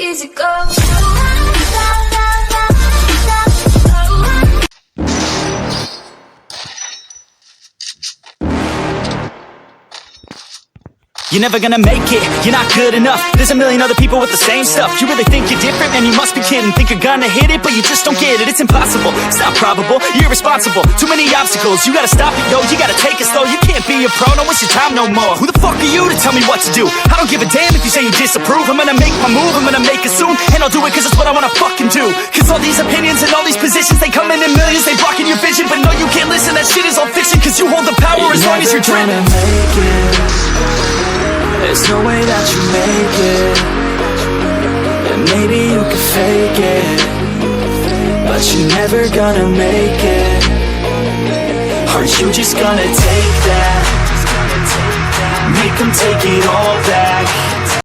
easy go. You're never gonna make it, you're not good enough. There's a million other people with the same stuff. You really think you're different? Man, you must be kidding. Think you're gonna hit it, but you just don't get it. It's impossible, it's not probable, you're irresponsible. Too many obstacles, you gotta stop it, yo. You gotta take it slow, you can't be a pro. Don't waste your time no more. Who the fuck are you to tell me what to do? I don't give a damn if you say you disapprove. I'm gonna make my move, I'm gonna make it soon. And I'll do it cause it's what I wanna fucking do. Cause all these opinions and all these positions, they come in millions. They blocking your vision, but no, you can't listen. That shit is all fiction, cause you hold the power as long as you're dreaming. There's no way that you make it. And maybe you can fake it, but you're never gonna make it. Are you just gonna take that? Make them take it all back.